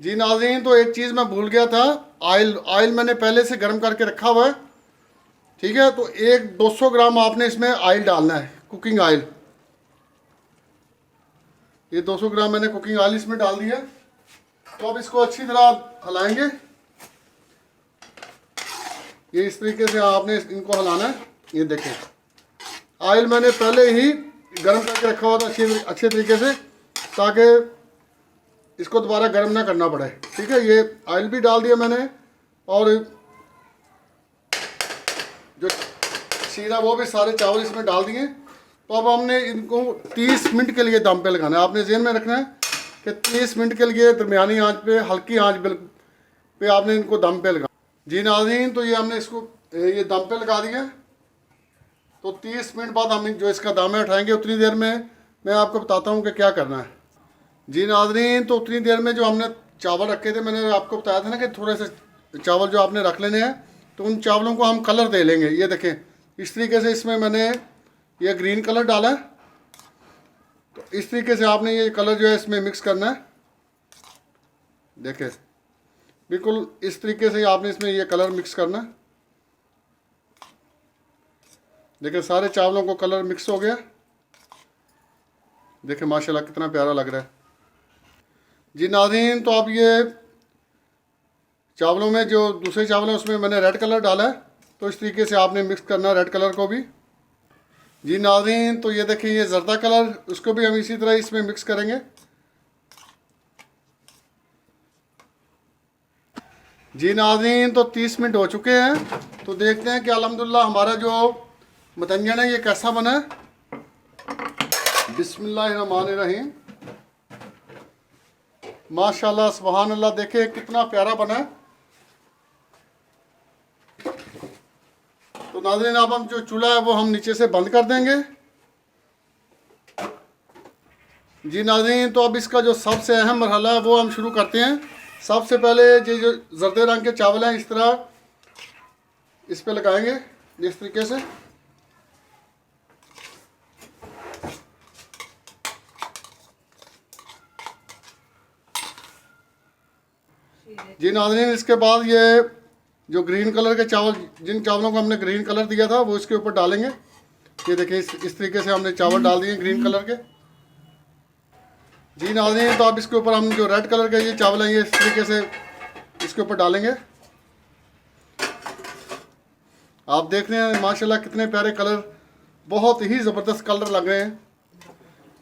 जी नाज़रीन, तो एक चीज़ मैं भूल गया था, ऑयल मैंने पहले से गर्म करके रखा हुआ है, ठीक है। तो 200 ग्राम आपने इसमें ऑयल डालना है, कुकिंग ऑयल। ये 200 ग्राम मैंने कुकिंग ऑयल इसमें डाल दिया। तो अब इसको अच्छी तरह हिलाएंगे। ये इस तरीके से आपने इनको हिलाना है। ये देखें, ऑयल मैंने पहले ही गर्म करके रखा हुआ था अच्छे तरीके से, ताकि इसको दोबारा गर्म ना करना पड़े, ठीक है। ये ऑयल भी डाल दिया मैंने, और जो सीरा वो भी सारे चावल इसमें डाल दिए। तो अब हमने इनको 30 मिनट के लिए दम पे लगाना है। आपने ज़हन में रखना है कि 30 मिनट के लिए दरमियानी आंच पे, हल्की आंच पे आपने इनको दम पे लगाना। जी नाज़रीन, तो ये हमने इसको ये दम पे लगा दिया। तो 30 मिनट बाद हम जो इसका दाम है उठाएंगे। उतनी देर में मैं आपको बताता हूँ कि क्या करना है। जी नाज़रीन, तो उतनी देर में जो हमने चावल रखे थे, मैंने आपको बताया था ना कि थोड़े से चावल जो आपने रख लेने हैं, तो उन चावलों को हम कलर दे लेंगे। ये देखें, इस तरीके से इसमें मैंने ये ग्रीन कलर डाला है। तो इस तरीके से आपने ये कलर जो है इसमें मिक्स करना है। देखें, बिल्कुल इस तरीके से आपने इसमें ये कलर मिक्स करना है। देखें, सारे चावलों को कलर मिक्स हो गया। देखें माशाल्लाह कितना प्यारा लग रहा है। जी नाज़रीन, तो अब ये चावलों में जो दूसरे चावल हैं उसमें मैंने रेड कलर डाला है। तो इस तरीके से आपने मिक्स करना है रेड कलर को भी। जी नाज़रीन, तो ये देखिए, ये जर्दा कलर, उसको भी हम इसी तरह इसमें मिक्स करेंगे। जी नाज़रीन, तो 30 मिनट हो चुके हैं। तो देखते हैं कि अल्हम्दुलिल्लाह हमारा जो मतंजन है ये कैसा बना है। बिस्मिल्लाहिर्रहमानिर्रहीम। माशाल्लाह, सुभान अल्लाह, देखे कितना प्यारा बना है। तो नाज़रीन, अब हम जो चूल्हा है वो हम नीचे से बंद कर देंगे। जी नाज़रीन, तो अब इसका जो सबसे अहम मरहला है वो हम शुरू करते हैं। सबसे पहले ये जो जर्दे रंग के चावल हैं, इस तरह इस पे लगाएंगे, इस तरीके से। जी नाज़रीन, इसके बाद ये जो ग्रीन कलर के चावल, जिन चावलों को हमने ग्रीन कलर दिया था, वो इसके ऊपर डालेंगे। ये देखिए, इस तरीके से हमने चावल डाल दिए ग्रीन कलर के। जी नाज़रीन, तो अब इसके ऊपर हम जो रेड कलर के ये चावल हैं, ये इस तरीके से इसके ऊपर डालेंगे। आप देख रहे हैं माशाल्लाह कितने प्यारे कलर, बहुत ही ज़बरदस्त कलर लग रहे हैं।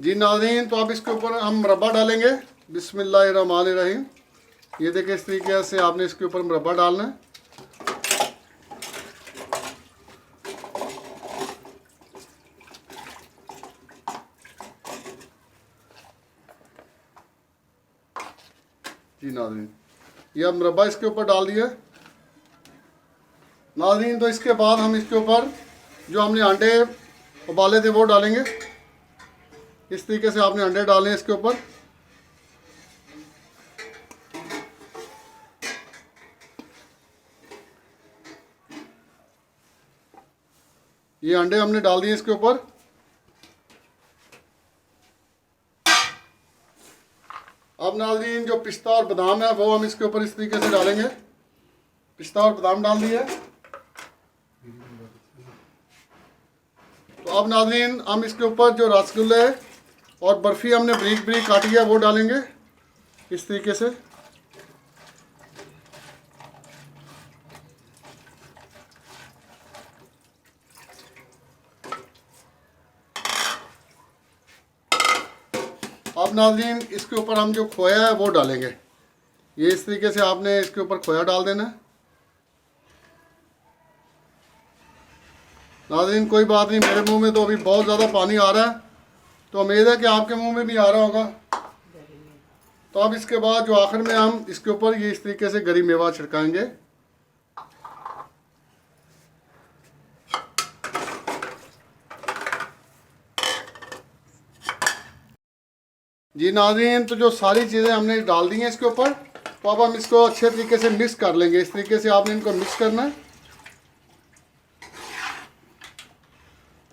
जी नाज़रीन, तो अब इसके ऊपर हम मुरब्बा डालेंगे। बिस्मिल्लाहिर्रहमानिर्रहीम। ये देखिए, इस तरीके से आपने इसके ऊपर मुरब्बा डालना है। जी नाज़रीन, ये अब मुरब्बा इसके ऊपर डाल दिया नाज़रीन। तो इसके बाद हम इसके ऊपर जो हमने अंडे उबाले थे वो डालेंगे। इस तरीके से आपने अंडे डालने हैं इसके ऊपर। ये अंडे हमने डाल दिए इसके ऊपर। अब नाज़रीन, जो पिस्ता और बादाम है वो हम इसके ऊपर इस तरीके से डालेंगे। पिस्ता और बादाम डाल दिए। तो अब नाज़रीन, हम इसके ऊपर जो रसगुल्ले और बर्फ़ी हमने ब्रीक ब्रीक काटी है वो डालेंगे इस तरीके से। अब नाज़रीन, इसके ऊपर हम जो खोया है वो डालेंगे। ये इस तरीके से आपने इसके ऊपर खोया डाल देना है। नाज़रीन, कोई बात नहीं, मेरे मुंह में तो अभी बहुत ज़्यादा पानी आ रहा है, तो उम्मीद है कि आपके मुंह में भी आ रहा होगा। तो अब इसके बाद जो आखिर में हम इसके ऊपर ये इस तरीके से गरी मेवा छिड़काएंगे। जी नाज़रीन, तो जो सारी चीज़ें हमने डाल दी हैं इसके ऊपर, तो अब हम इसको अच्छे तरीके से मिक्स कर लेंगे। इस तरीके से आपने इनको मिक्स करना है।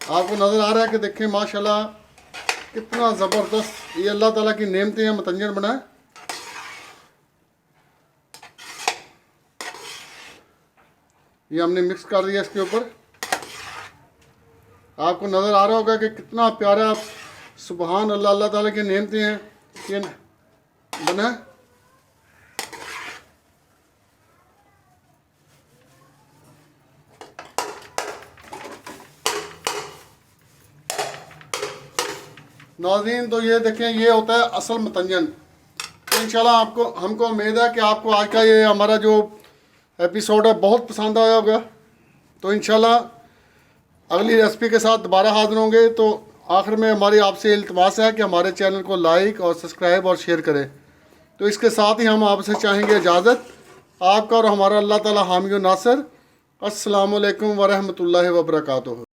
आपको नज़र आ रहा है कि देखें माशाल्लाह कितना ज़बरदस्त ये अल्लाह ताला की नेमतें हैं, मतंजन बना है। ये हमने मिक्स कर दिया इसके ऊपर। आपको नज़र आ रहा होगा कि कितना प्यारा सुबहान अल्लाह, अल्लाह ताला की नेमतें हैं ये बना है। नाज़रीन तो ये देखें, ये होता है असल मतंजन। तो इंशाल्लाह आपको, हमको उम्मीद है कि आपको आज का ये हमारा जो एपिसोड है बहुत पसंद आया होगा। तो इंशाल्लाह अगली रेसिपी के साथ दोबारा हाज़िर होंगे। तो आखिर में हमारी आपसे इल्तिमास है कि हमारे चैनल को लाइक और सब्सक्राइब और शेयर करें। तो इसके साथ ही हम आपसे चाहेंगे इजाज़त। आपका और हमारा अल्लाह ताला हामी व नासिर। अस्सलामु अलैकुम व रहमतुल्लाहि व बरकातुहू।